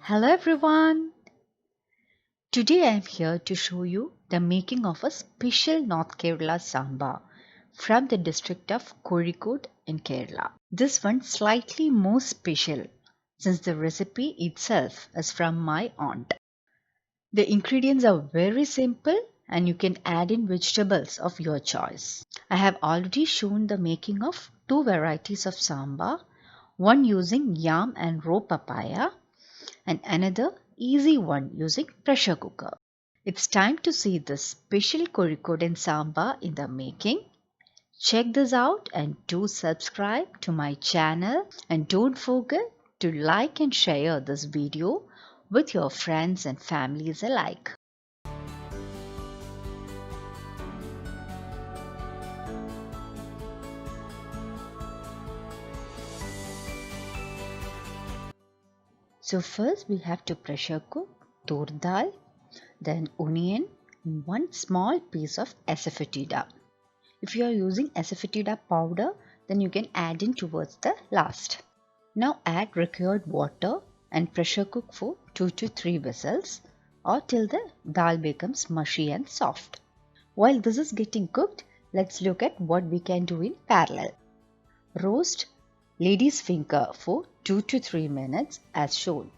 Hello everyone! Today I am here to show you the making of a special North Kerala Sambar from the district of Kozhikode in Kerala. This one slightly more special since the recipe itself is from my aunt. The ingredients are very simple and you can add in vegetables of your choice. I have already shown the making of two varieties of sambar, one using yam and raw papaya and another easy one using pressure cooker. It's time to see this special Kozhikode Sambar in the making. Check this out and do subscribe to my channel and don't forget to like and share this video with your friends and families alike. So first we have to pressure cook Toor Dal, then onion and one small piece of asafoetida. If you are using asafoetida powder, then you can add in towards the last. Now add required water and pressure cook for 2 to 3 whistles or till the dal becomes mushy and soft. While this is getting cooked, let's look at what we can do in parallel. Roast lady's finger for 2 to 3 minutes as shown.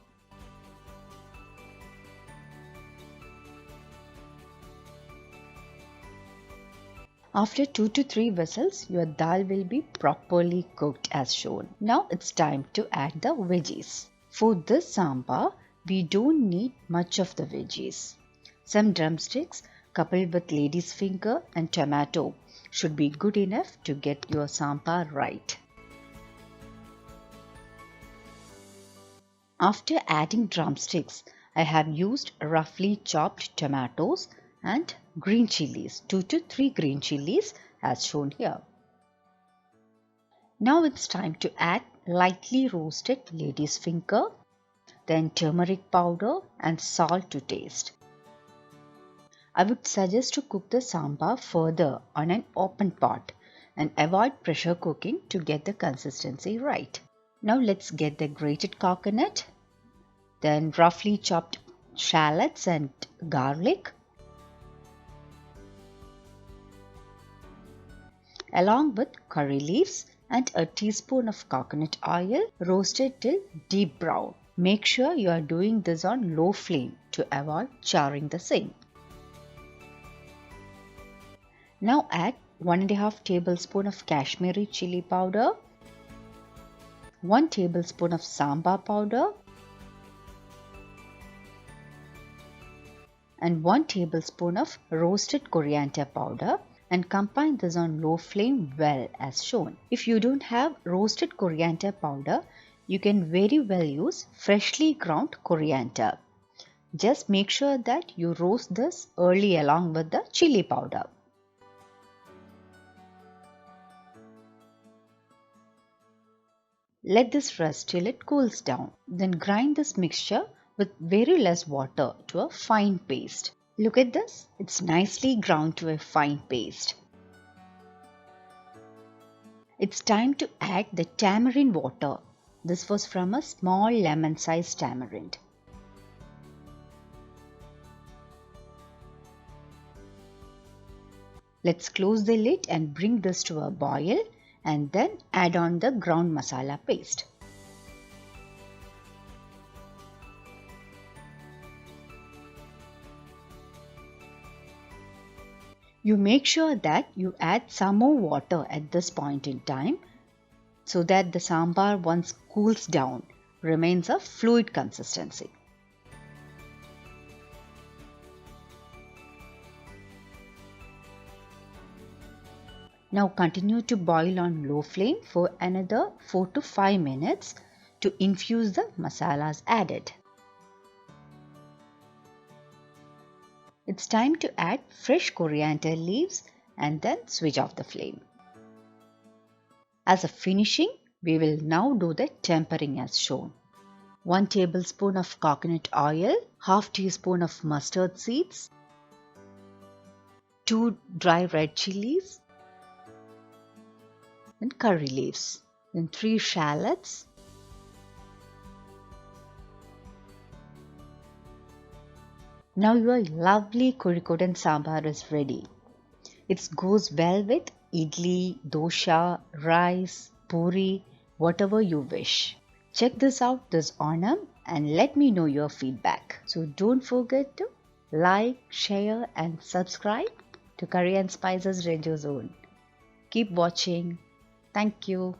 After 2 to 3 whistles, your dal will be properly cooked as shown. Now it's time to add the veggies. For this sambar, we don't need much of the veggies. Some drumsticks coupled with lady's finger and tomato should be good enough to get your sambar right. After adding drumsticks, I have used roughly chopped tomatoes and green chilies, 2 to 3 green chilies as shown here. Now it's time to add lightly roasted lady's finger, then turmeric powder and salt to taste. I would suggest to cook the sambar further on an open pot and avoid pressure cooking to get the consistency right. Now let's get the grated coconut, then roughly chopped shallots and garlic, along with curry leaves and a teaspoon of coconut oil roasted till deep brown. Make sure you are doing this on low flame to avoid charring the same. Now add 1.5 tablespoon of Kashmiri chilli powder, 1 tablespoon of sambar powder and 1 tablespoon of roasted coriander powder and combine this on low flame well as shown. If you don't have roasted coriander powder, you can very well use freshly ground coriander. Just make sure that you roast this early along with the chili powder. Let this rest till it cools down. Then grind this mixture with very less water to a fine paste. Look at this, it's nicely ground to a fine paste. It's time to add the tamarind water. This was from a small lemon-sized tamarind. Let's close the lid and bring this to a boil and then add on the ground masala paste. You make sure that you add some more water at this point in time so that the sambar once cools down remains a fluid consistency. Now continue to boil on low flame for another 4 to 5 minutes to infuse the masalas added. It's time to add fresh coriander leaves and then switch off the flame. As a finishing, we will now do the tempering as shown. 1 tablespoon of coconut oil, half teaspoon of mustard seeds, 2 dry red chilies, and curry leaves, then 3 shallots, Now your lovely Kozhikodan Sambar is ready. It goes well with idli, dosha, rice, puri, whatever you wish. Check this out this Onam and let me know your feedback. So don't forget to like, share and subscribe to Curry and Spices Ranju Zone. Keep watching. Thank you.